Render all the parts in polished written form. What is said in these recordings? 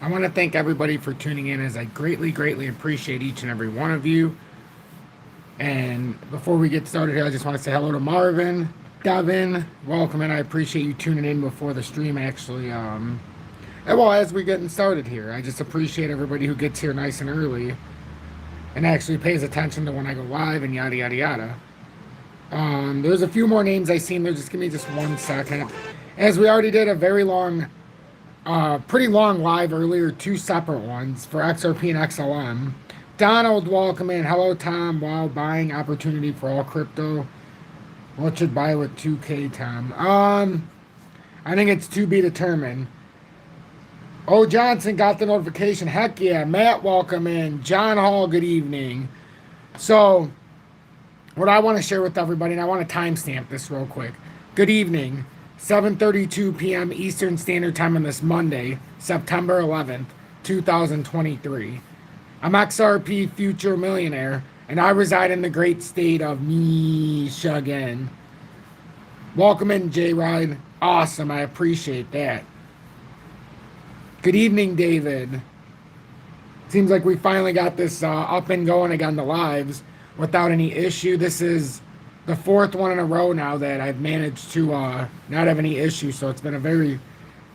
I want to thank everybody for tuning in as I greatly, greatly appreciate each and every one of you. And before we get started here, I just want to say hello to Marvin, Devin, welcome, and I appreciate you tuning in before the stream actually. Well, as we're getting started here, I just appreciate everybody who gets here nice and early and actually pays attention to when I go live and yada, yada, yada. There's a few more names I seen there. Just give me just 1 second. As we already did a very long pretty long live earlier, two separate ones for XRP and XLM. Donald, welcome in. Hello, Tom. Wow, buying opportunity for all crypto. What should buy with 2K, Tom? I think it's to be determined. Oh, Johnson got the notification. Heck yeah. Matt, welcome in. John Hall, good evening. So, what I want to share with everybody, and I want to timestamp this real quick. Good evening. 7:32 p.m. Eastern Standard Time on this Monday, September 11th, 2023. I'm XRP Future Millionaire, and I reside in the great state of Michigan. Welcome in, J-Ride. Awesome, I appreciate that. Good evening, David. Seems like we finally got this up and going again, the lives, without any issue. This is the fourth one in a row now that I've managed to not have any issues. So it's been a very,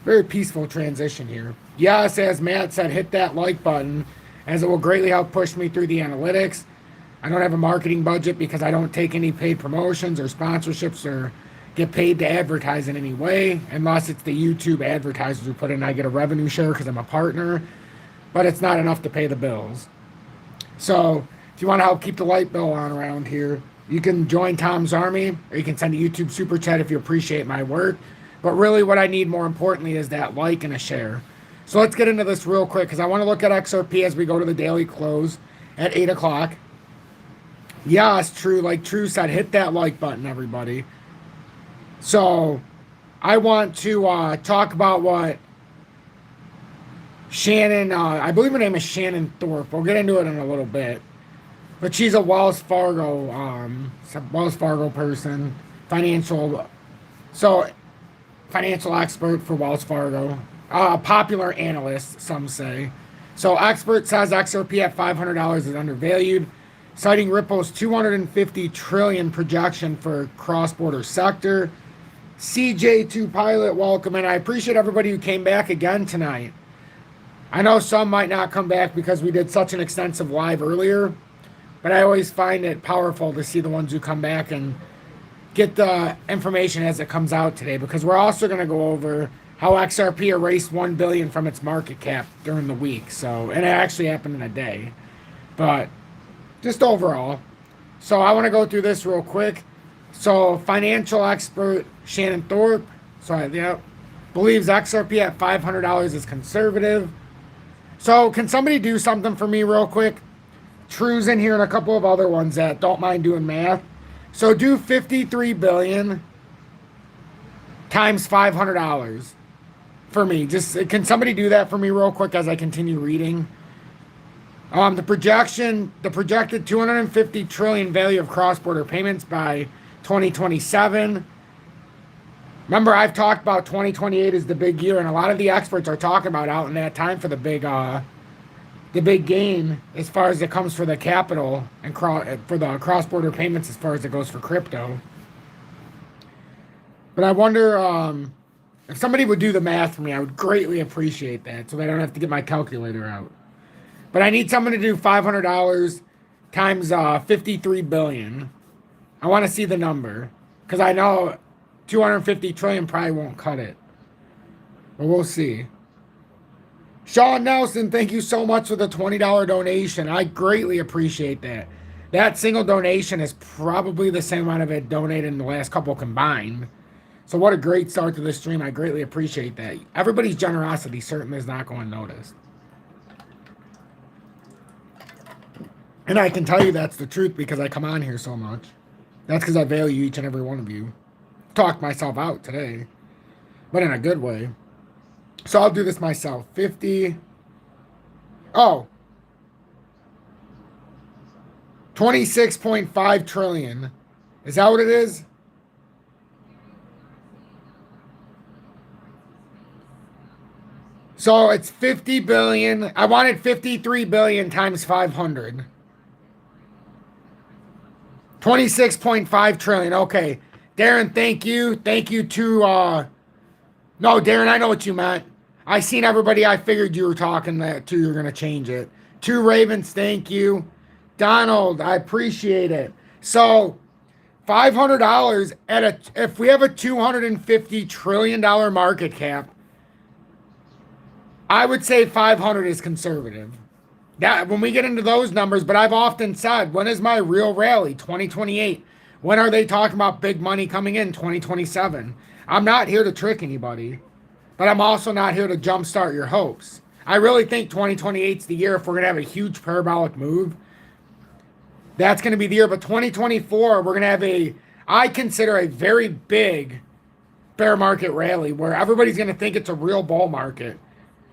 very peaceful transition here. Yes, as Matt said, hit that like button as it will greatly help push me through the analytics. I don't have a marketing budget because I don't take any paid promotions or sponsorships or get paid to advertise in any way, unless it's the YouTube advertisers who put in. I get a revenue share because I'm a partner, but it's not enough to pay the bills. So if you want to help keep the light bill on around here, you can join Tom's Army, or you can send a YouTube super chat if you appreciate my work. But really what I need more importantly is that like and a share. So let's get into this real quick because I want to look at XRP as we go to the daily close at 8 o'clock. Yes, true. Like True said, hit that like button, everybody. So I want to talk about what Shannon, I believe her name is Shannon Thorpe. We'll get into it in a little bit. But she's a Wells Fargo person, financial expert for Wells Fargo, popular analyst, some say. So expert says XRP at $500 is undervalued, citing Ripple's 250 trillion projection for cross-border sector. CJ2 Pilot, welcome, and I appreciate everybody who came back again tonight. I know some might not come back because we did such an extensive live earlier. But I always find it powerful to see the ones who come back and get the information as it comes out today, because we're also going to go over how XRP erased 1 billion from its market cap during the week. So, and it actually happened in a day, but just overall. So I want to go through this real quick. So financial expert Shannon Thorpe, believes XRP at $500 is conservative. So can somebody do something for me real quick? True's in here and a couple of other ones that don't mind doing math. So do 53 billion times $500 for me. Just can somebody do that for me real quick as I continue reading? The projected 250 trillion value of cross-border payments by 2027. Remember, I've talked about 2028 is the big year, and a lot of the experts are talking about out in that time for the big gain as far as it comes for the capital and for the cross-border payments as far as it goes for crypto. But I wonder if somebody would do the math for me. I would greatly appreciate that so I don't have to get my calculator out. But I need someone to do $500 times 53 billion. I want to see the number because I know 250 trillion probably won't cut it. But we'll see. Sean Nelson, thank you so much for the $20 donation. I greatly appreciate that. That single donation is probably the same amount of it donated in the last couple combined. So what a great start to this stream. I greatly appreciate that. Everybody's generosity certainly is not going unnoticed. And I can tell you that's the truth because I come on here so much. That's because I value each and every one of you. Talked myself out today, but in a good way. So I'll do this myself. 50. Oh. 26.5 trillion. Is that what it is? So it's 50 billion. I wanted 53 billion times 500. 26.5 trillion. Okay. Darren, thank you. Thank you to, no, Darren, I know what you meant. I seen everybody. I figured you were talking that too. You're going to change it. To Ravens, thank you. Donald, I appreciate it. So $500 if we have a $250 trillion market cap, I would say 500 is conservative. That when we get into those numbers, but I've often said, when is my real rally? 2028. When are they talking about big money coming in? 2027. I'm not here to trick anybody, but I'm also not here to jumpstart your hopes. I really think 2028 is the year if we're going to have a huge parabolic move. That's going to be the year. But 2024, we're going to have I consider a very big bear market rally where everybody's going to think it's a real bull market.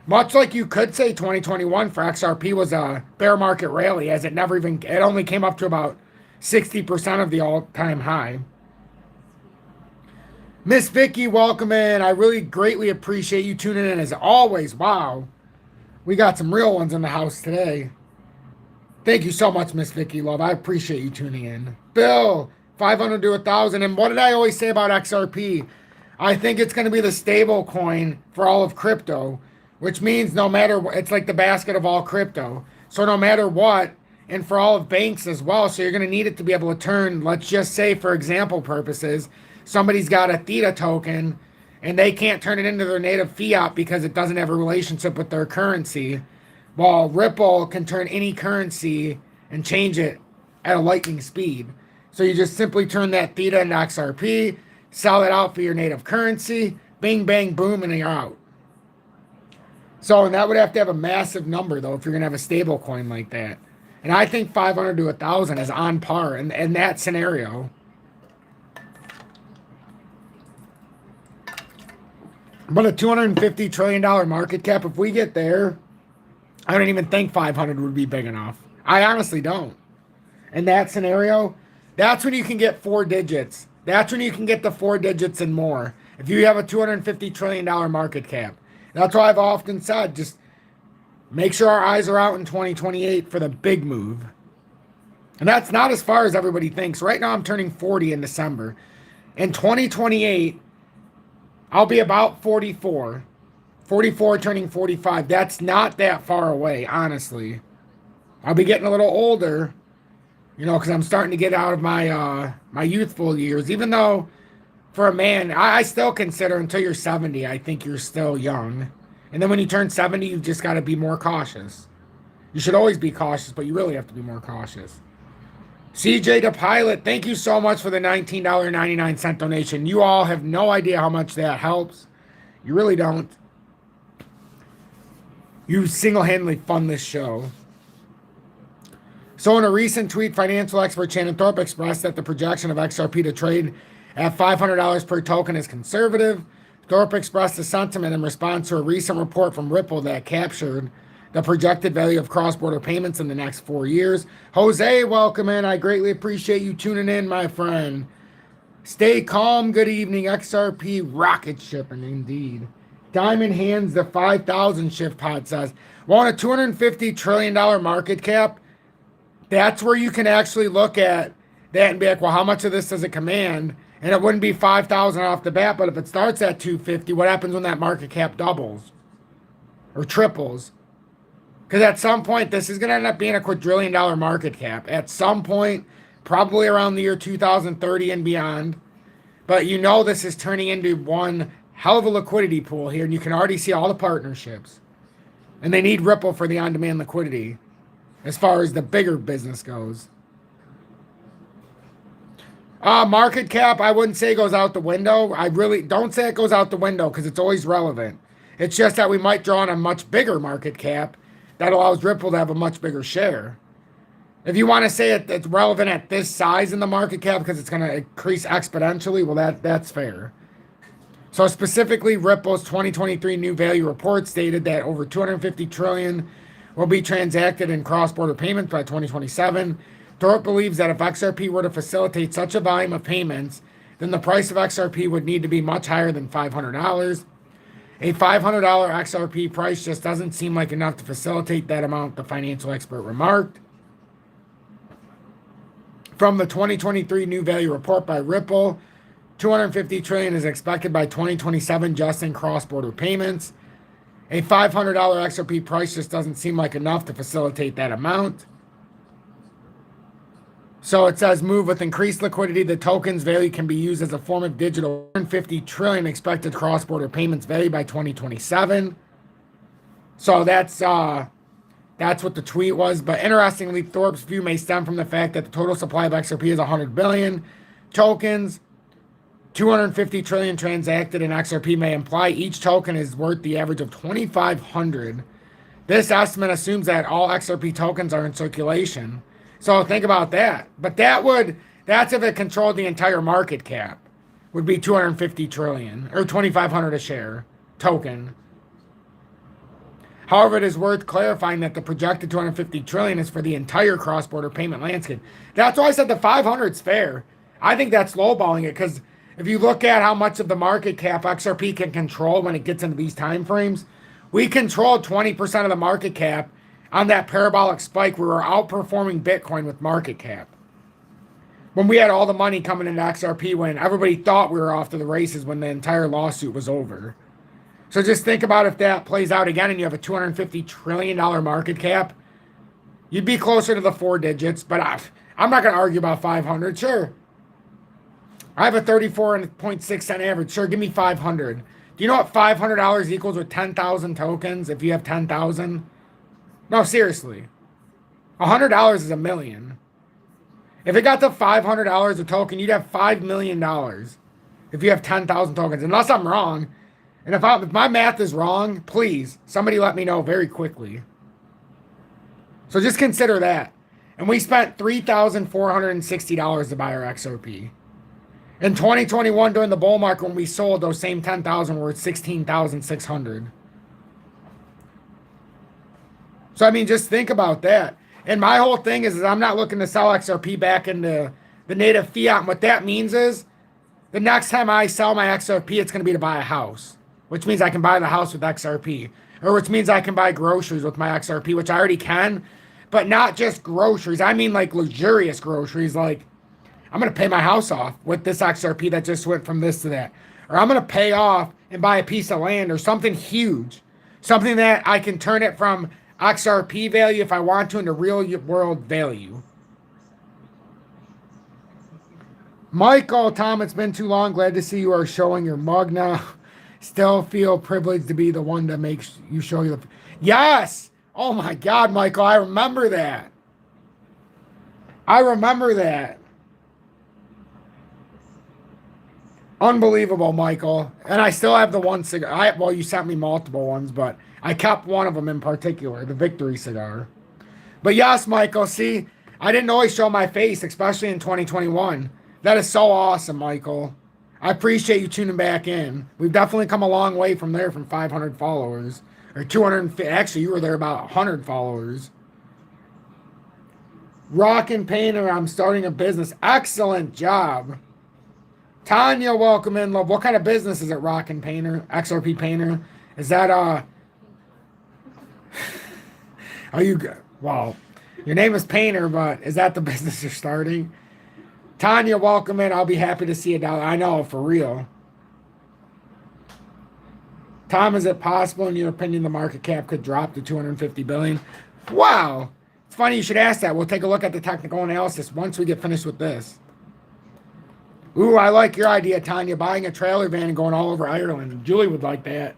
Much like you could say 2021 for XRP was a bear market rally, as it only came up to about 60% of the all-time high. Miss Vicky, welcome in. I really greatly appreciate you tuning in as always. Wow. We got some real ones in the house today. Thank you so much, Miss Vicky Love. I appreciate you tuning in. Bill, 500 to 1,000. And what did I always say about XRP? I think it's going to be the stable coin for all of crypto, which means no matter what, it's like the basket of all crypto. So no matter what, and for all of banks as well, so you're going to need it to be able to turn, let's just say for example purposes, somebody's got a Theta token and they can't turn it into their native fiat because it doesn't have a relationship with their currency. Well, Ripple can turn any currency and change it at a lightning speed. So you just simply turn that Theta into XRP, sell it out for your native currency, bing, bang, boom, and you're out. So, and that would have to have a massive number, though, if you're going to have a stable coin like that. And I think 500 to 1,000 is on par in that scenario. But a $250 trillion market cap, if we get there, I don't even think 500 would be big enough. I honestly don't. In that scenario, that's when you can get 4 digits. That's when you can get the 4 digits and more. If you have a $250 trillion market cap. That's why I've often said, just make sure our eyes are out in 2028 for the big move. And that's not as far as everybody thinks. Right now, I'm turning 40 in December. In 2028, I'll be about 44. 44 turning 45. That's not that far away, honestly. I'll be getting a little older, because I'm starting to get out of my my youthful years. Even though, for a man, I still consider until you're 70, I think you're still young. And then when you turn 70, you've just got to be more cautious. You should always be cautious, but you really have to be more cautious. CJ the Pilot, thank you so much for the $19.99 donation. You all have no idea how much that helps. You really don't. You single-handedly fund this show. So in a recent tweet, financial expert Shannon Thorpe expressed that the projection of XRP to trade at $500 per token is conservative. Thorpe expressed a sentiment in response to a recent report from Ripple that captured the projected value of cross-border payments in the next 4 years. Jose, welcome in. I greatly appreciate you tuning in, my friend. Stay calm. Good evening. XRP rocket shipping, indeed. Diamond Hands, the 5,000 shift pod says, well, on a $250 trillion market cap, that's where you can actually look at that and be like, well, how much of this does it command? And it wouldn't be 5,000 off the bat, but if it starts at 250, what happens when that market cap doubles or triples? Because at some point, this is going to end up being a quadrillion-dollar market cap. At some point, probably around the year 2030 and beyond. But this is turning into one hell of a liquidity pool here, and you can already see all the partnerships. And they need Ripple for the on-demand liquidity as far as the bigger business goes. Market cap, I wouldn't say goes out the window. I really don't say it goes out the window because it's always relevant. It's just that we might draw on a much bigger market cap that allows Ripple to have a much bigger share. If you want to say it's relevant at this size in the market cap because it's going to increase exponentially, well, that's fair. So specifically, Ripple's 2023 new value report stated that over $250 trillion will be transacted in cross-border payments by 2027. Thorpe believes that if XRP were to facilitate such a volume of payments, then the price of XRP would need to be much higher than $500. A $500 XRP price just doesn't seem like enough to facilitate that amount, the financial expert remarked. From the 2023 New Value Report by Ripple, 250 trillion is expected by 2027 just in cross-border payments. A $500 XRP price just doesn't seem like enough to facilitate that amount. So it says, move with increased liquidity, the token's value can be used as a form of digital. 150 trillion expected cross-border payments value by 2027. So that's what the tweet was. But interestingly, Thorpe's view may stem from the fact that the total supply of XRP is 100 billion tokens. 250 trillion transacted in XRP may imply each token is worth the average of 2,500. This estimate assumes that all XRP tokens are in circulation. So think about that. But that's if it controlled the entire market cap, would be 250 trillion or 2,500 a share token. However, it is worth clarifying that the projected 250 trillion is for the entire cross-border payment landscape. That's why I said the 500 is fair. I think that's lowballing it, because if you look at how much of the market cap XRP can control when it gets into these time frames, we controlled 20% of the market cap. On that parabolic spike, we were outperforming Bitcoin with market cap. When we had all the money coming into XRP, when everybody thought we were off to the races when the entire lawsuit was over. So just think about if that plays out again and you have a $250 trillion market cap, you'd be closer to the 4 digits, but I'm not going to argue about 500. Sure. I have a 34.6 cent average. Sure, give me 500. Do you know what $500 equals with 10,000 tokens if you have 10,000? No, seriously. $100 is $1 million. If it got to $500 a token, you'd have $5 million if you have 10,000 tokens. Unless I'm wrong. And if my math is wrong, please, somebody let me know very quickly. So just consider that. And we spent $3,460 to buy our XRP. In 2021, during the bull market, when we sold, those same 10,000 were at 16,600. So, I mean, just think about that. And my whole thing is I'm not looking to sell XRP back into the native fiat. And what that means is the next time I sell my XRP, it's going to be to buy a house, which means I can buy the house with XRP, or which means I can buy groceries with my XRP, which I already can, but not just groceries. I mean, like luxurious groceries. Like, I'm going to pay my house off with this XRP that just went from this to that. Or I'm going to pay off and buy a piece of land or something huge, something that I can turn it from XRP value if I want to into real world value. Michael, Tom, it's been too long. Glad to see you are showing your mug now. Still feel privileged to be the one that makes you show you. Yes. Oh my God, Michael, I remember that. I remember that. Unbelievable, Michael. And I still have the one cigar. Well, you sent me multiple ones, but I kept one of them in particular, the Victory cigar. But yes, Michael, see, I didn't always show my face, especially in 2021. That is so awesome, Michael. I appreciate you tuning back in. We've definitely come a long way from there, from 500 followers. Or 250. Actually, you were there about 100 followers. Rockin' Painter, I'm starting a business. Excellent job. Tanya, welcome in, love. What kind of business is it, Rockin' Painter? XRP Painter? Is that, are you good? Well, your name is Painter, but is that the business you're starting? Tanya, welcome in. I'll be happy to see you down. I know, for real. Tom, is it possible, in your opinion, the market cap could drop to 250 billion? Wow. It's funny you should ask that. We'll take a look at the technical analysis once we get finished with this. Ooh, I like your idea, Tanya. Buying a trailer van and going all over Ireland. Julie would like that.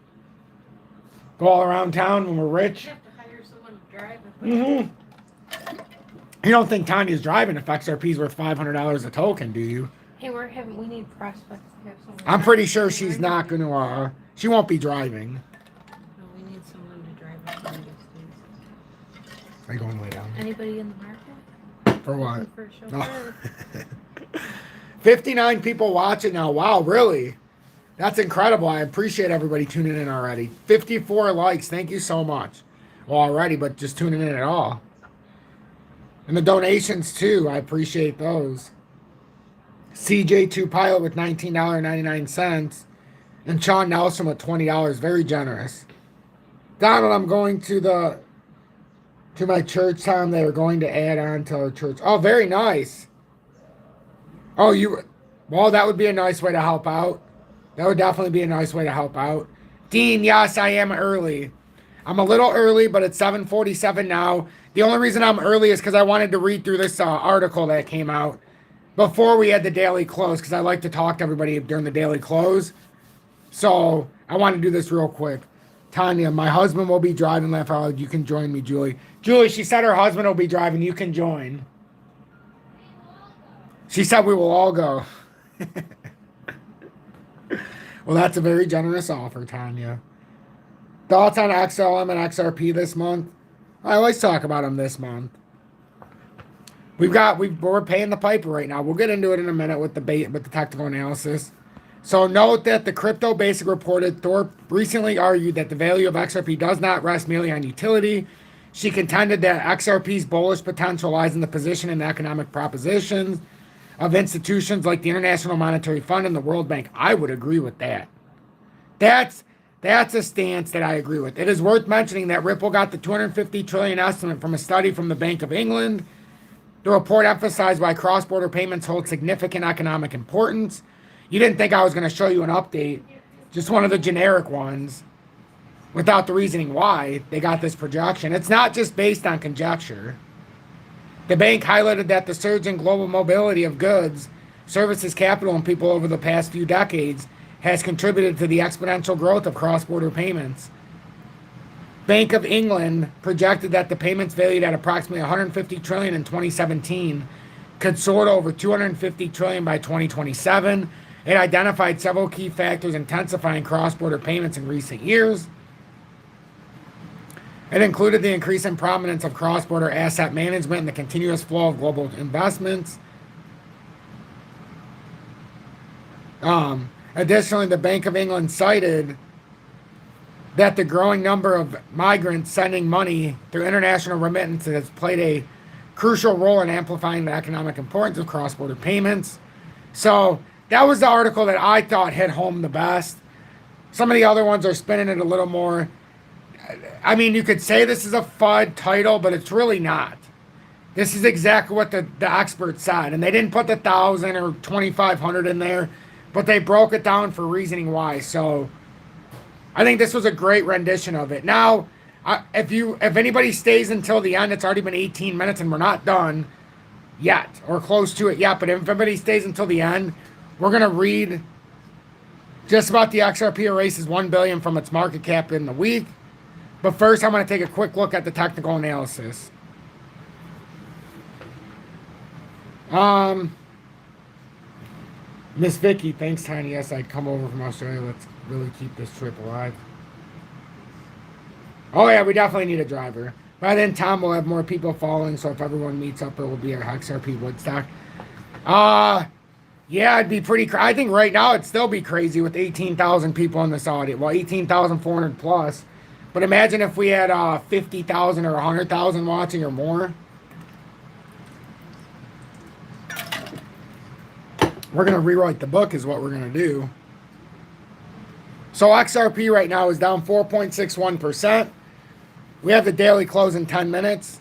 Go all around town when we're rich. You have to hire someone to drive. Mm-hmm. You don't think Tanya's driving if XRP's worth $500 a token, do you? Hey, we need prospects to have someone. I'm pretty sure she's not going to, she won't be driving. No, we need someone to drive us one of these days. Are you going way down? Anybody in the market? For what? For a chauffeur. No. 59 people watching now. Wow, really? That's incredible. I appreciate everybody tuning in already. 54 likes. Thank you so much. Well, already, but just tuning in at all. And the donations, too. I appreciate those. CJ2 Pilot with $19.99. And Sean Nelson with $20. Very generous. Donald, I'm going to my church time. They are going to add on to our church. Oh, very nice. Oh, well, that would be a nice way to help out. That would definitely be a nice way to help out. Dean, yes, I am early. I'm a little early, but it's 7:47 now. The only reason I'm early is because I wanted to read through this article that came out before we had the daily close, because I like to talk to everybody during the daily close. So I want to do this real quick. Tanya, my husband will be driving. Laugh out loud. You can join me, Julie. Julie, she said her husband will be driving. You can join. She said we will all go. Well, that's a very generous offer, Tanya. Thoughts on XLM and XRP this month? I always talk about them this month. We're paying the piper right now. We'll get into it in a minute with the technical analysis. So note that the Crypto Basic reported Thorpe recently argued that the value of XRP does not rest merely on utility. She contended that XRP's bullish potential lies in the position and economic propositions of institutions like the International Monetary Fund and the World Bank. I would agree with that. That's a stance that I agree with. It is worth mentioning that Ripple got the 250 trillion estimate from a study from the Bank of England. The report emphasized why cross-border payments hold significant economic importance. You didn't think I was going to show you an update, just one of the generic ones, without the reasoning why they got this projection. It's not just based on conjecture. The bank highlighted that the surge in global mobility of goods, services, capital, and people over the past few decades has contributed to the exponential growth of cross-border payments. Bank of England projected that the payments valued at approximately 150 trillion in 2017 could soar to over 250 trillion by 2027. It identified several key factors intensifying cross-border payments in recent years. It included the increase in prominence of cross-border asset management and the continuous flow of global investments. Additionally, the Bank of England cited that the growing number of migrants sending money through international remittances has played a crucial role in amplifying the economic importance of cross-border payments. So that was the article that I thought hit home the best. Some of the other ones are spinning it a little more. I mean, you could say this is a FUD title, but it's really not. This is exactly what the experts said. And they didn't put the 1,000 or 2,500 in there, but they broke it down for reasoning why. So I think this was a great rendition of it. Now, if anybody stays until the end, it's already been 18 minutes and we're not done yet or close to it yet. But if everybody stays until the end, we're going to read just about the XRP Erases 1 billion from its market cap in the week. But first, I'm going to take a quick look at the technical analysis. Miss Vicky, thanks, Tiny. Yes, I'd come over from Australia. Let's really keep this trip alive. Oh, yeah, we definitely need a driver. By then, Tom will have more people following, so if everyone meets up, it will be our XRP Woodstock. Yeah, it'd be pretty I think right now it'd still be crazy with 18,000 people in this audience. Well, 18,400 plus. But imagine if we had 50,000 or 100,000 watching or more. We're going to rewrite the book is what we're going to do. So XRP right now is down 4.61%. We have the daily close in 10 minutes.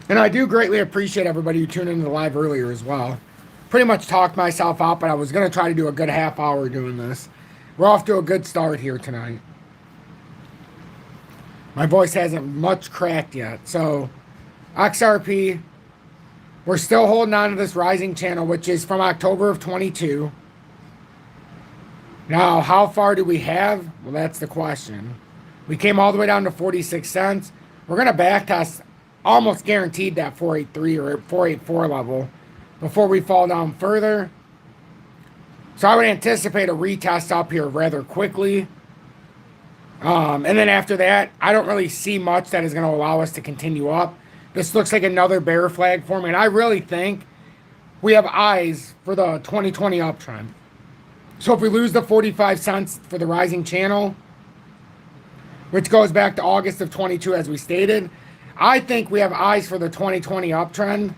And I do greatly appreciate everybody who tuned into the live earlier as well. Pretty much talked myself out, but I was going to try to do a good half hour doing this. We're off to a good start here tonight. My voice hasn't much cracked yet. So XRP, we're still holding on to this rising channel, which is from October of 22. Now, how far do we have? Well, that's the question. We came all the way down to 46 cents. We're going to backtest, almost guaranteed, that 483 or 484 level before we fall down further. So I would anticipate a retest up here rather quickly. And then after that, I don't really see much that is going to allow us to continue up. This looks like another bear flag for me, and I really think we have eyes for the 2020 uptrend. So if we lose the 45 cents for the rising channel, which goes back to August of 22 as we stated, I think we have eyes for the 2020 uptrend,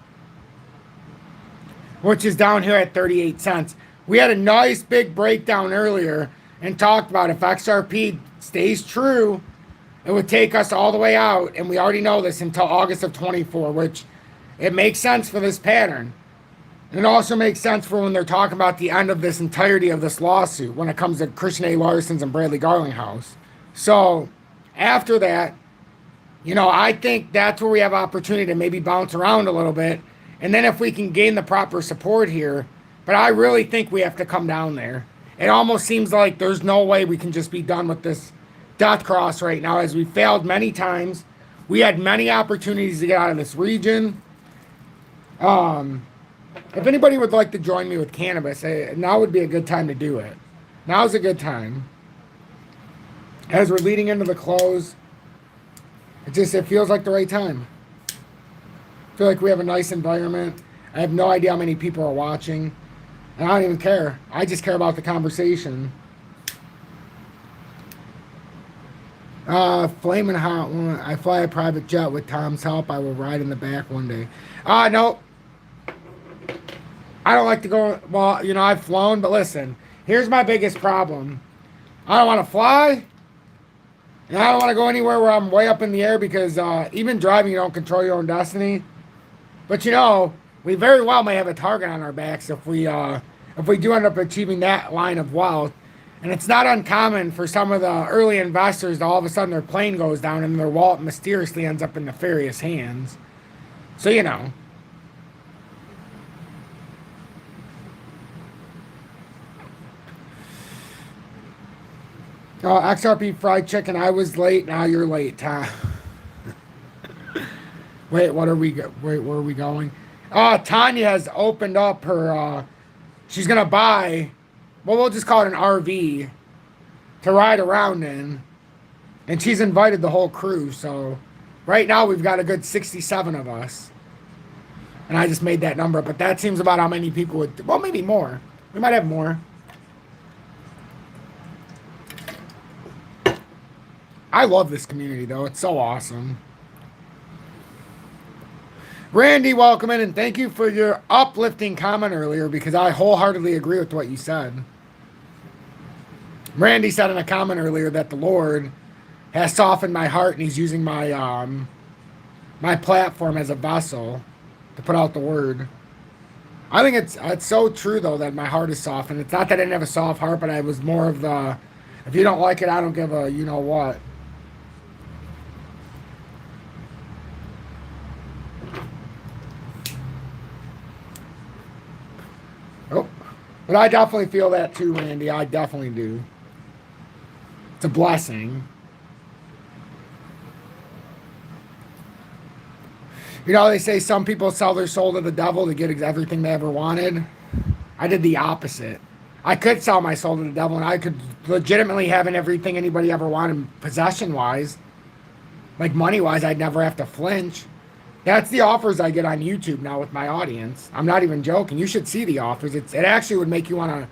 which is down here at 38 cents. We had a nice big breakdown earlier and talked about if XRP stays true, it would take us all the way out, and we already know this, until August of 24, which it makes sense for this pattern. And it also makes sense for when they're talking about the end of this entirety of this lawsuit when it comes to Christian A. Larson's and Bradley Garlinghouse. So after that, you know, I think that's where we have opportunity to maybe bounce around a little bit. And then if we can gain the proper support here, but I really think we have to come down there. It almost seems like there's no way we can just be done with this death cross right now, as we failed many times. We had many opportunities to get out of this region. If anybody would like to join me with cannabis, now would be a good time to do it. Now's a good time. As we're leading into the close, it feels like the right time. I feel like we have a nice environment. I have no idea how many people are watching. And I don't even care. I just care about the conversation. Flaming hot one. I fly a private jet with Tom's help. I will ride in the back one day. No. I don't like to go. Well, you know, I've flown, but listen. Here's my biggest problem. I don't want to fly. And I don't want to go anywhere where I'm way up in the air, because even driving, you don't control your own destiny. But, you know, we very well may have a target on our backs if we do end up achieving that line of wealth. And it's not uncommon for some of the early investors to all of a sudden their plane goes down and their wallet mysteriously ends up in nefarious hands. So, you know. Oh, XRP fried chicken. I was late. Now you're late, huh? Wait, where are we going? Tanya has opened up her, she's going to buy, well, we'll just call it an RV to ride around in. And she's invited the whole crew. So right now we've got a good 67 of us. And I just made that number up. But that seems about how many people would, well, maybe more. We might have more. I love this community, though. It's so awesome. Randy, welcome in, and thank you for your uplifting comment earlier, because I wholeheartedly agree with what you said. Randy said in a comment earlier that the Lord has softened my heart, and he's using my my platform as a vessel to put out the word. I think it's so true, though, that my heart is softened. It's not that I didn't have a soft heart, but I was more of the, if you don't like it, I don't give a you know what. Oh, but I definitely feel that too, Randy. I definitely do. It's a blessing. You know, they say some people sell their soul to the devil to get everything they ever wanted. I did the opposite. I could sell my soul to the devil, and I could legitimately have everything anybody ever wanted, possession-wise. Like money-wise, I'd never have to flinch. That's the offers I get on YouTube now with my audience. I'm not even joking. You should see the offers. It actually would make you want to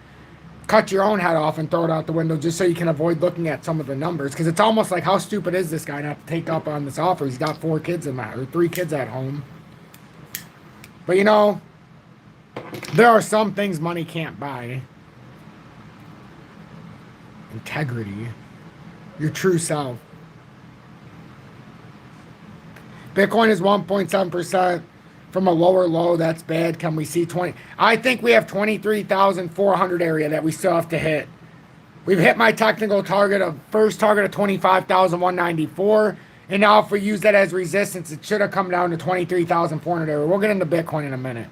cut your own head off and throw it out the window just so you can avoid looking at some of the numbers. Because it's almost like, how stupid is this guy not to take up on this offer? He's got 4 kids in that, or 3 kids at home. But you know, there are some things money can't buy. Integrity. Your true self. Bitcoin is 1.7% from a lower low. That's bad. Can we see 20? I think we have 23,400 area that we still have to hit. We've hit my technical target of first target of 25,194. And now if we use that as resistance, it should have come down to 23,400 area. We'll get into Bitcoin in a minute.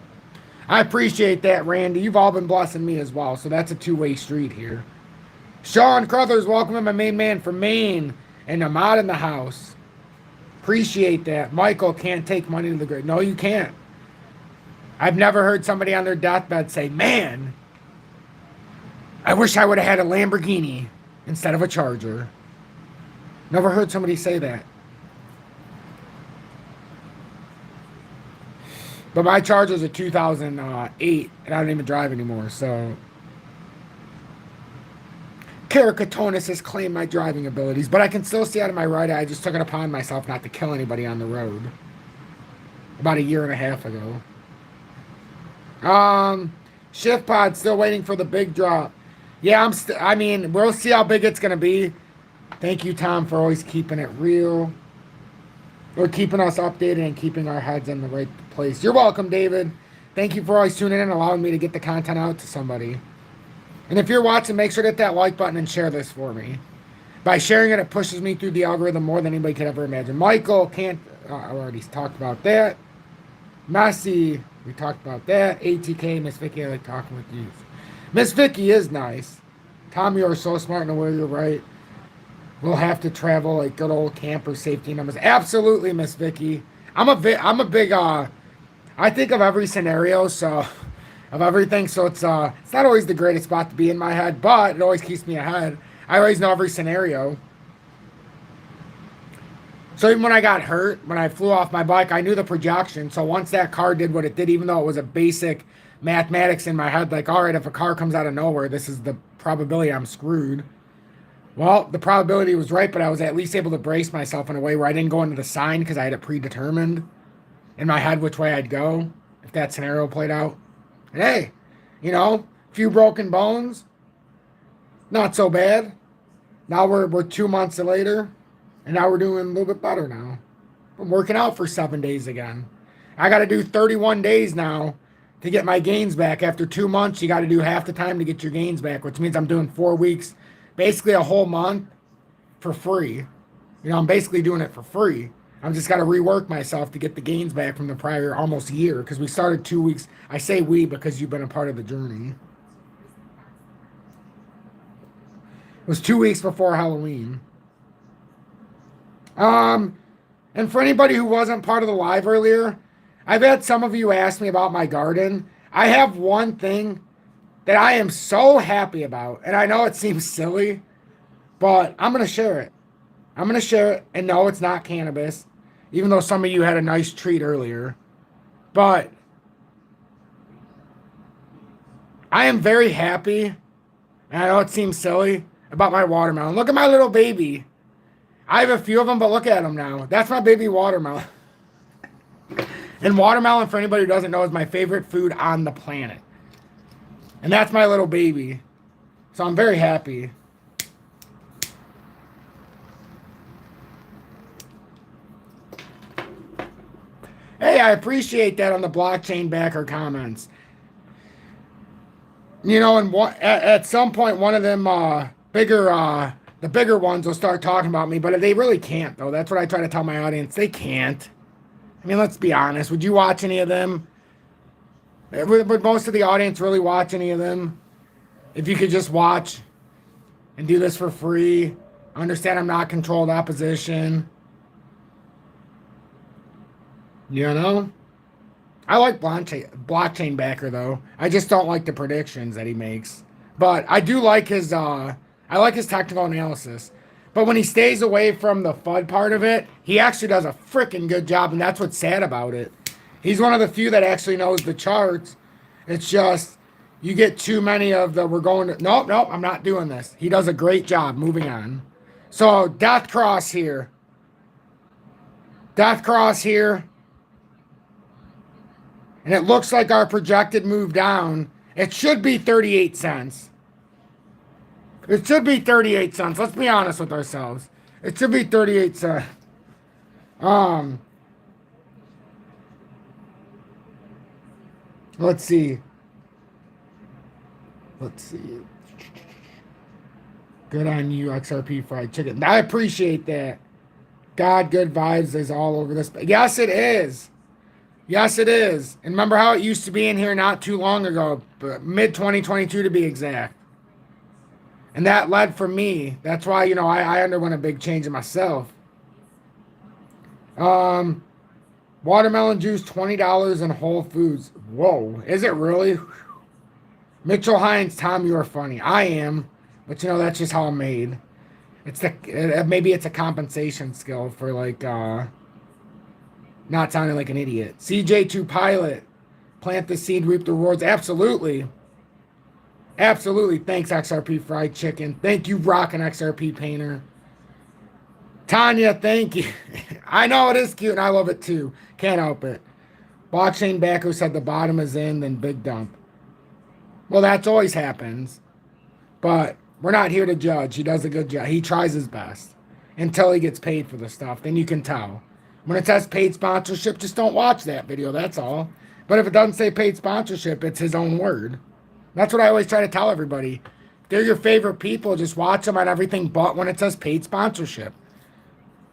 I appreciate that, Randy. You've all been blessing me as well. So that's a two-way street here. Sean Crothers, welcome in, my main man from Maine. And Ahmad in the house. Appreciate that. Michael, can't take money to the grave. No, you can't. I've never heard somebody on their deathbed say, man, I wish I would have had a Lamborghini instead of a Charger. Never heard somebody say that. But my Charger's a 2008, and I don't even drive anymore, so... Keratonis has claimed my driving abilities, but I can still see out of my right eye. I just took it upon myself not to kill anybody on the road. About a year and a half ago. Shift Pod still waiting for the big drop. Yeah, I mean, we'll see how big it's gonna be. Thank you, Tom, for always keeping it real. Or keeping us updated and keeping our heads in the right place. You're welcome, David. Thank you for always tuning in and allowing me to get the content out to somebody. And if you're watching, make sure to hit that like button and share this for me. By sharing it, it pushes me through the algorithm more than anybody could ever imagine. Michael can't. I already talked about that. Messi, we talked about that. ATK, Miss Vicky, I like talking with you. Miss Vicky is nice. Tom, you are so smart in the way you're right. We'll have to travel like good old camper safety numbers. Absolutely, Miss Vicky. I'm a big I think of every scenario, so of everything. So it's not always the greatest spot to be in my head, but it always keeps me ahead. I always know every scenario. So even when I got hurt, when I flew off my bike, I knew the projection. So once that car did what it did, even though it was a basic mathematics in my head, like, all right, if a car comes out of nowhere, this is the probability I'm screwed. Well, the probability was right, but I was at least able to brace myself in a way where I didn't go into the sign because I had it predetermined in my head which way I'd go if that scenario played out. And hey, a few broken bones, not so bad. Now we're 2 months later, and now we're doing a little bit better now. I'm working out for 7 days again. I got to do 31 days now to get my gains back. After 2 months, you got to do half the time to get your gains back, which means I'm doing 4 weeks, basically a whole month for free. I'm basically doing it for free. I'm just got to rework myself to get the gains back from the prior almost year because we started 2 weeks. I say we because you've been a part of the journey. It was 2 weeks before Halloween. And for anybody who wasn't part of the live earlier, I've had some of you ask me about my garden. I have one thing that I am so happy about, and I know it seems silly, but I'm going to share it. I'm going to share it, and no, it's not cannabis, even though some of you had a nice treat earlier. But I am very happy, and I know it seems silly, about my watermelon. Look at my little baby. I have a few of them, but look at them now. That's my baby watermelon. And watermelon, for anybody who doesn't know, is my favorite food on the planet. And that's my little baby. So I'm very happy. Hey, I appreciate that on the blockchain backer comments. And at some point, one of them the bigger ones will start talking about me, but they really can't, though. That's what I try to tell my audience. They can't. I mean, let's be honest. Would you watch any of them? Would most of the audience really watch any of them? If you could just watch and do this for free, understand I'm not controlled opposition. I like blockchain backer, though. I just don't like the predictions that he makes. But I do like his technical analysis. But when he stays away from the FUD part of it, he actually does a freaking good job, and that's what's sad about it. He's one of the few that actually knows the charts. It's just, you get too many of the, nope, I'm not doing this. He does a great job. Moving on. So, Death Cross here. And it looks like our projected move down. It should be 38 cents. It should be 38 cents. Let's be honest with ourselves. It should be 38 cents. Let's see. Good on you, XRP fried chicken. I appreciate that. God, good vibes is all over this. Yes, it is. Yes, it is. And remember how it used to be in here not too long ago, mid-2022 to be exact. And that led for me. That's why, I underwent a big change in myself. Watermelon juice, $20 in Whole Foods. Whoa, is it really? Mitchell Hines, Tom, you are funny. I am, but that's just how I'm made. Maybe it's a compensation skill for not sounding like an idiot. CJ2 Pilot, plant the seed, reap the rewards. Absolutely. Absolutely. Thanks, XRP Fried Chicken. Thank you, Rock and XRP Painter. Tanya, thank you. I know it is cute, and I love it too. Can't help it. Blockchain Backer said the bottom is in, then big dump. Well, that's always happens. But we're not here to judge. He does a good job. He tries his best until he gets paid for the stuff. Then you can tell. When it says paid sponsorship, just don't watch that video. That's all. But if it doesn't say paid sponsorship, it's his own word. That's what I always try to tell everybody. If they're your favorite people, just watch them on everything but when it says paid sponsorship.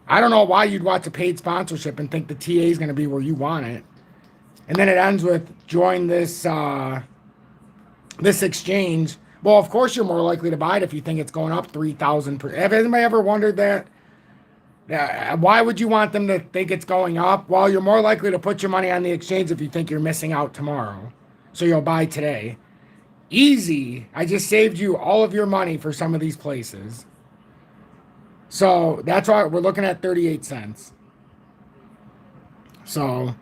I don't know why you'd watch a paid sponsorship and think the TA is going to be where you want it. And then it ends with join this this exchange. Well, of course you're more likely to buy it if you think it's going up 3,000. Have anybody ever wondered that? Why would you want them to think it's going up? Well, you're more likely to put your money on the exchange if you think you're missing out tomorrow. So you'll buy today. Easy. I just saved you all of your money for some of these places. So that's why we're looking at 38 cents. So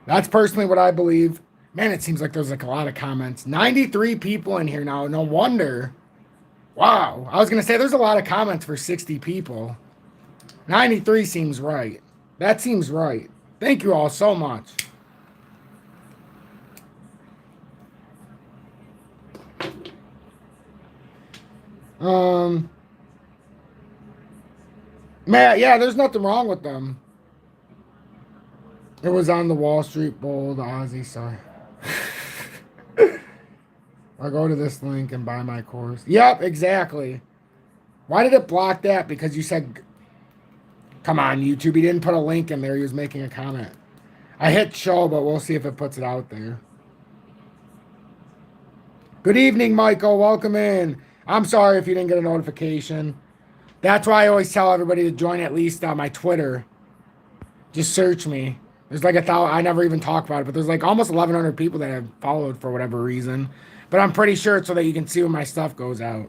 that's personally what I believe. Man, it seems like there's like a lot of comments. 93 people in here now. No wonder. Wow. I was going to say there's a lot of comments for 60 people. 93 seems right. That seems right. Thank you all so much. Man, yeah, there's nothing wrong with them. It was on the Wall Street Bull, the Aussie, sorry. I'll go to this link and buy my course. Yep, exactly. Why did it block that? Because you said, come on, YouTube. He didn't put a link in there. He was making a comment. I hit show, but we'll see if it puts it out there. Good evening, Michael. Welcome in. I'm sorry if you didn't get a notification. That's why I always tell everybody to join at least on my Twitter. Just search me. There's like 1,000. I never even talk about it, but there's like almost 1,100 people that have followed for whatever reason. But I'm pretty sure it's so that you can see when my stuff goes out.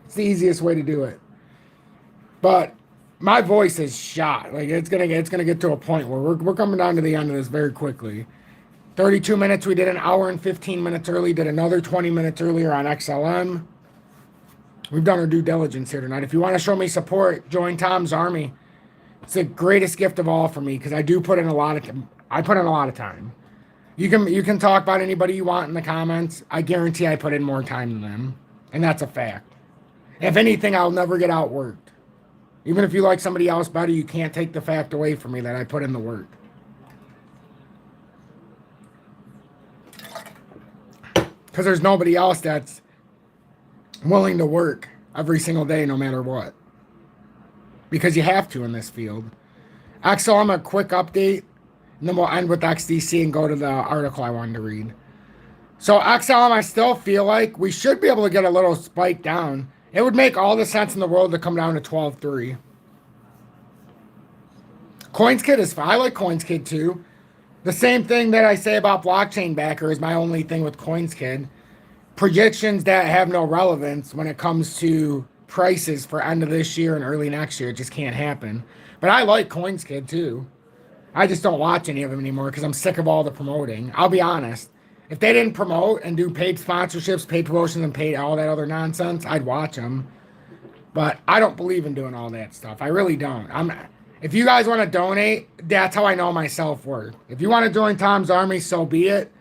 It's the easiest way to do it. But my voice is shot. Like it's gonna get to a point where we're coming down to the end of this very quickly. 32 minutes. We did an hour and 15 minutes early. Did another 20 minutes earlier on XLM. We've done our due diligence here tonight. If you want to show me support, join Tom's Army. It's the greatest gift of all for me because I do put in a lot of time. You can talk about anybody you want in the comments. I guarantee I put in more time than them, and that's a fact. If anything, I'll never get outworked. Even if you like somebody else better, you can't take the fact away from me that I put in the work. Because there's nobody else that's willing to work every single day, no matter what. Because you have to in this field. XLM, a quick update, and then we'll end with XDC and go to the article I wanted to read. So XLM, I still feel like we should be able to get a little spike down. It would make all the sense in the world to come down to 12.3. CoinsKid is fine. I like CoinsKid too. The same thing that I say about blockchain backer is my only thing with CoinsKid. Predictions that have no relevance when it comes to prices for end of this year and early next year. It just can't happen. But I like CoinsKid too. I just don't watch any of them anymore because I'm sick of all the promoting. I'll be honest. If they didn't promote and do paid sponsorships, paid promotions, and paid all that other nonsense, I'd watch them. But I don't believe in doing all that stuff. I really don't. If you guys want to donate, that's how I know my self-worth. If you want to join Tom's Army, so be it.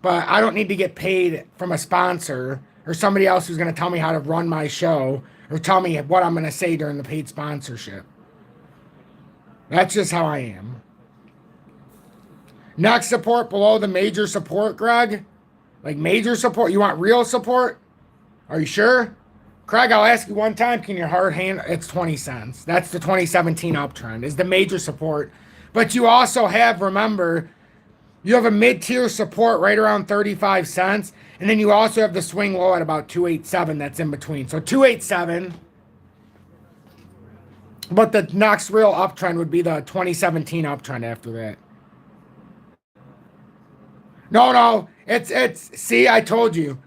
But I don't need to get paid from a sponsor or somebody else who's going to tell me how to run my show or tell me what I'm going to say during the paid sponsorship. That's just how I am. Next support below the major support, Greg. Like major support. You want real support? Are you sure? Craig, I'll ask you one time. Can your hard hand? It's 20 cents. That's the 2017 uptrend. Is the major support. But you also have, remember, you have a mid-tier support right around 35 cents. And then you also have the swing low at about 287 that's in between. So 287. But the next real uptrend would be the 2017 uptrend after that. No, it's, see, I told you.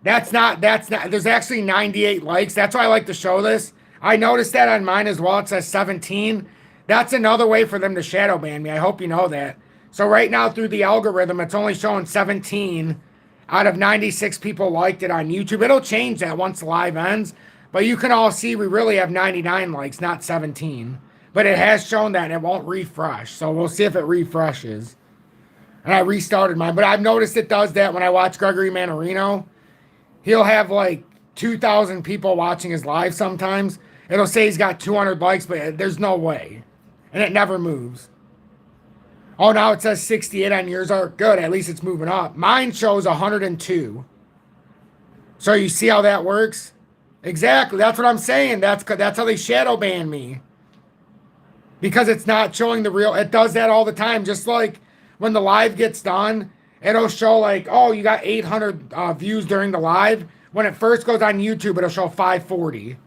That's not, there's actually 98 likes. That's why I like to show this. I noticed that on mine as well. It says 17. That's another way for them to shadow ban me. I hope you know that. So right now through the algorithm, it's only showing 17 out of 96 people liked it on YouTube. It'll change that once the live ends. But you can all see we really have 99 likes, not 17. But it has shown that and it won't refresh. So we'll see if it refreshes. And I restarted mine. But I've noticed it does that when I watch Gregory Mannarino. He'll have like 2,000 people watching his live sometimes. It'll say he's got 200 likes, but there's no way. And it never moves. Oh, now it says 68 on yours. Are good. At least it's moving up. Mine shows 102. So you see how that works? Exactly. That's what I'm saying. That's how they shadow ban me. Because it's not showing the real. It does that all the time. Just like when the live gets done, it'll show like, oh, you got 800 views during the live. When it first goes on YouTube, it'll show 540.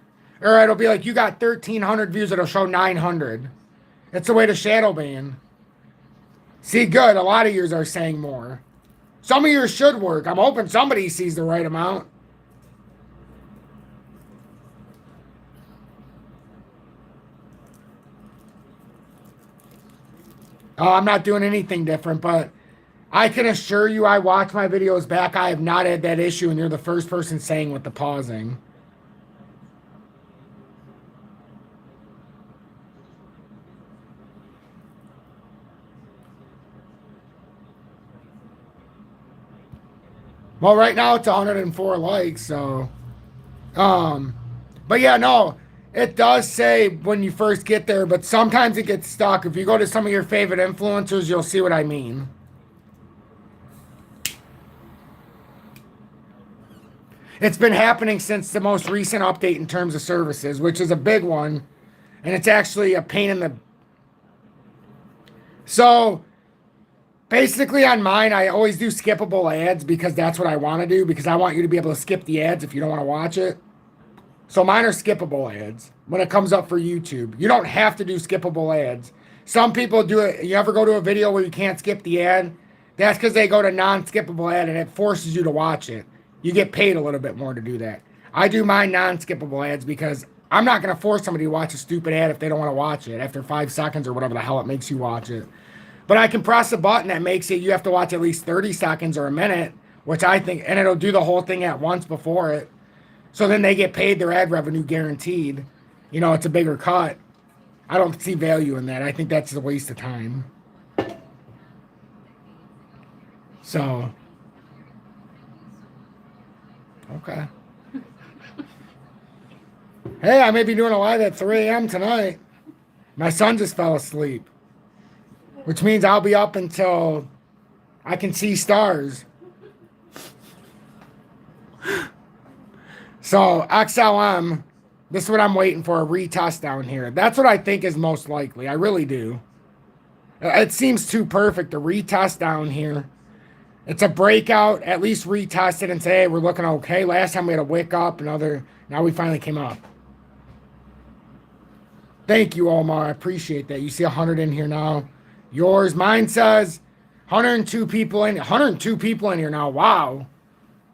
Or it'll be like, you got 1,300 views. It'll show 900. It's a way to shadow ban. See, good. A lot of yours are saying more. Some of yours should work. I'm hoping somebody sees the right amount. Oh, I'm not doing anything different, but I can assure you I watch my videos back. I have not had that issue, and you're the first person saying with the pausing. Well, right now it's 104 likes, so but yeah, no, it does say when you first get there, but sometimes it gets stuck. If you go to some of your favorite influencers, you'll see what I mean. It's been happening since the most recent update in terms of services, which is a big one, and it's actually a pain in the... So basically on mine, I always do skippable ads because that's what I want to do, because I want you to be able to skip the ads if you don't want to watch it. So mine are skippable ads when it comes up for YouTube. You don't have to do skippable ads. Some people do it. You ever go to a video where you can't skip the ad? That's because they go to non-skippable ad and it forces you to watch it. You get paid a little bit more to do that. I do my non-skippable ads because I'm not going to force somebody to watch a stupid ad if they don't want to watch it after 5 seconds or whatever the hell it makes you watch it. But I can press a button that makes it you have to watch at least 30 seconds or a minute, which I think, and it'll do the whole thing at once before it. So then they get paid their ad revenue guaranteed. You know, it's a bigger cut. I don't see value in that. I think that's a waste of time. So, okay. Hey, I may be doing a live at 3 a.m. tonight. My son just fell asleep, which means I'll be up until I can see stars. So XLM, this is what I'm waiting for, a retest down here. That's what I think is most likely. I really do. It seems too perfect to retest down here. It's a breakout, at least retest it and say, hey, we're looking okay. Last time we had a wick up, now we finally came up. Thank you, Omar. I appreciate that. You see 100 in here now. Yours, mine says 102 people in here now. Wow.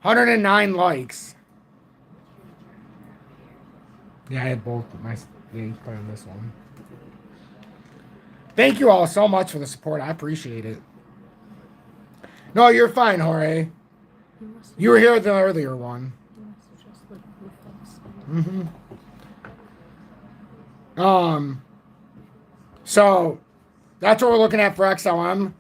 109 likes. Yeah, I had both my games played on this one. Thank you all so much for the support. I appreciate it. No, you're fine, Jorge. You were here the earlier one. So that's what we're looking at for XLM.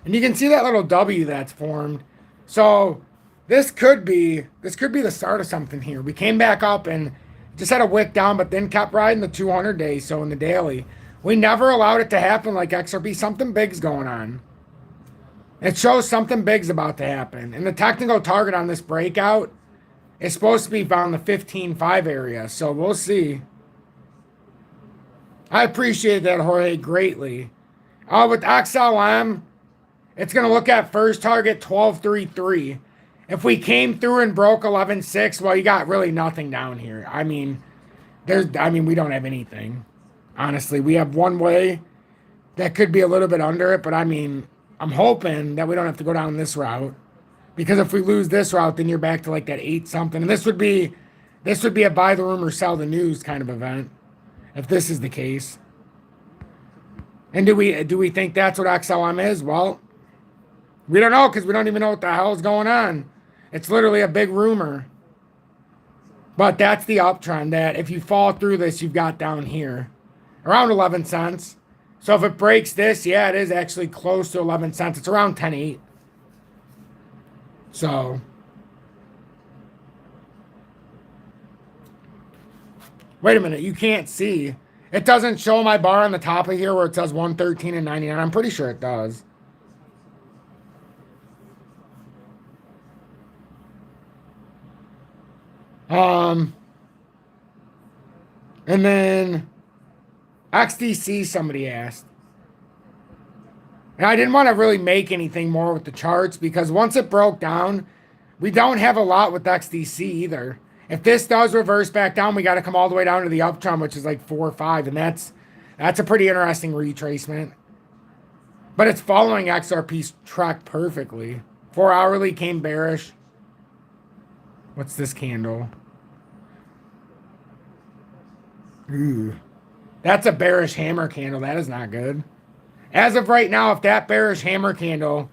And you can see that little W that's formed. So this could be the start of something here. We came back up and just had a wick down, but then kept riding the 200 day. So in the daily, we never allowed it to happen like XRP. Something big's going on. It shows something big's about to happen. And the technical target on this breakout is supposed to be found in the 15.5 area. So we'll see. I appreciate that, Jorge, greatly. With XLM, it's going to look at first target 12.33. If we came through and broke 11.6, well, you got really nothing down here. I mean, we don't have anything. Honestly, we have one way that could be a little bit under it, but I mean, I'm hoping that we don't have to go down this route, because if we lose this route, then you're back to like that 8 something, and this would be a buy the rumor, sell the news kind of event, if this is the case. And do we think that's what XLM is? Well, we don't know, because we don't even know what the hell is going on. It's literally a big rumor. But that's the uptrend, that if you fall through this, you've got down here around 11 cents. So if it breaks this, yeah, it is actually close to 11 cents. It's around 10.8. So Wait a minute, you can't see. It doesn't show my bar on the top of here where it says 113 and 99. I'm pretty sure it does. And then XDC, somebody asked. And I didn't want to really make anything more with the charts because once it broke down, we don't have a lot with XDC either. If this does reverse back down, we got to come all the way down to the uptrend, which is like 4 or 5, and that's a pretty interesting retracement. But it's following XRP's track perfectly. 4 hourly came bearish. What's this candle? Ooh. That's a bearish hammer candle. That is not good. As of right now, if that bearish hammer candle,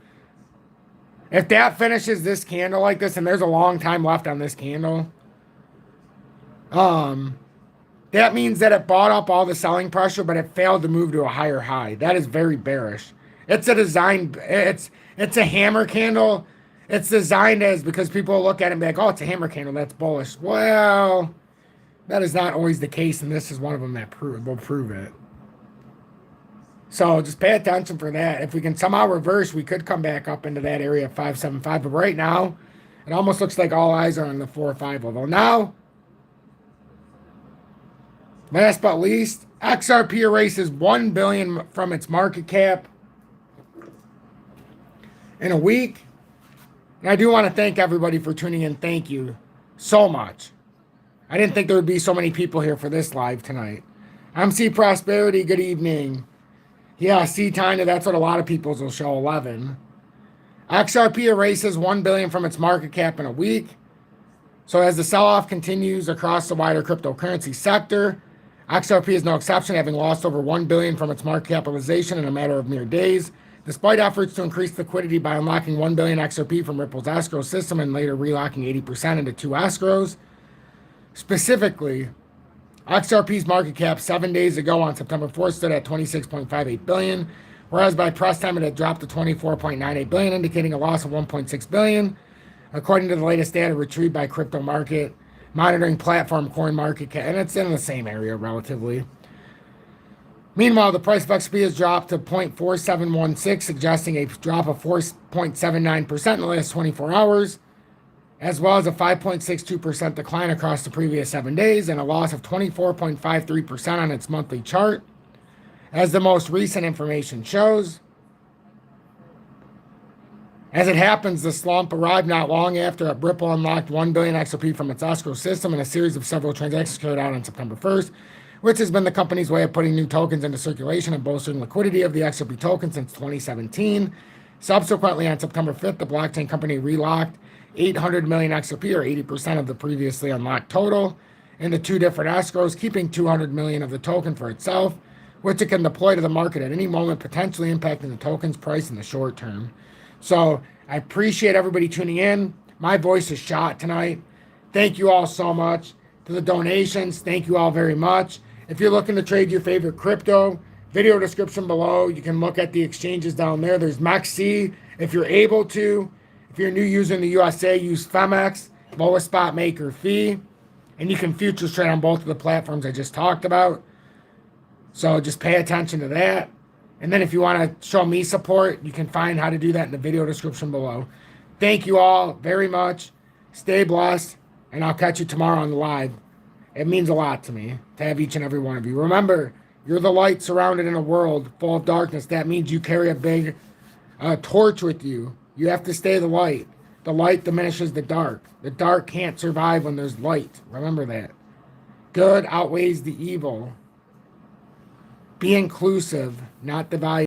if that finishes this candle like this, and there's a long time left on this candle, that means that it bought up all the selling pressure, but it failed to move to a higher high. That is very bearish. It's a design, it's a hammer candle. It's designed as, because people look at it and be like, oh, it's a hammer candle, that's bullish. Well, that is not always the case, and this is one of them that will prove it. So just pay attention for that. If we can somehow reverse, we could come back up into that area of 575. But right now, it almost looks like all eyes are on the 4 or 5 level. Now, last but least, XRP erases $1 billion from its market cap in a week. And I do want to thank everybody for tuning in. Thank you so much. I didn't think there would be so many people here for this live tonight. MC Prosperity, good evening. Yeah, Citing, that's what a lot of people's will show, 11. XRP erases $1 billion from its market cap in a week. So as the sell-off continues across the wider cryptocurrency sector, XRP is no exception, having lost over $1 billion from its market capitalization in a matter of mere days, despite efforts to increase liquidity by unlocking $1 billion XRP from Ripple's escrow system and later relocking 80% into 2 escrows. Specifically, XRP's market cap 7 days ago on September 4th stood at $26.58 billion, whereas by press time it had dropped to $24.98 billion, indicating a loss of $1.6 billion, according to the latest data retrieved by crypto market monitoring platform CoinMarketCap, and it's in the same area relatively. Meanwhile, the price of XRP has dropped to 0.4716, suggesting a drop of 4.79% in the last 24 hours. As well as a 5.62% decline across the previous 7 days and a loss of 24.53% on its monthly chart. As the most recent information shows, as it happens, the slump arrived not long after Ripple unlocked $1 billion XRP from its escrow system in a series of several transactions carried out on September 1st, which has been the company's way of putting new tokens into circulation and bolstering liquidity of the XRP token since 2017. Subsequently, on September 5th, the blockchain company relocked 800 million XRP, or 80% of the previously unlocked total, into 2 different escrows, keeping 200 million of the token for itself, which it can deploy to the market at any moment, potentially impacting the token's price in the short term. So I appreciate everybody tuning in. My voice is shot tonight. Thank you all so much. To the donations, thank you all very much. If you're looking to trade your favorite crypto, video description below, you can look at the exchanges down there. There's MEXC, if you're able to. If you're a new user in the USA, use FEMX, lowest spot maker fee, and you can futures trade on both of the platforms I just talked about. So just pay attention to that. And then if you want to show me support, you can find how to do that in the video description below. Thank you all very much. Stay blessed, and I'll catch you tomorrow on the live. It means a lot to me to have each and every one of you. Remember, you're the light surrounded in a world full of darkness. That means you carry a big torch with you. You have to stay the light. The light diminishes the dark. The dark can't survive when there's light. Remember that. Good outweighs the evil. Be inclusive, not divide.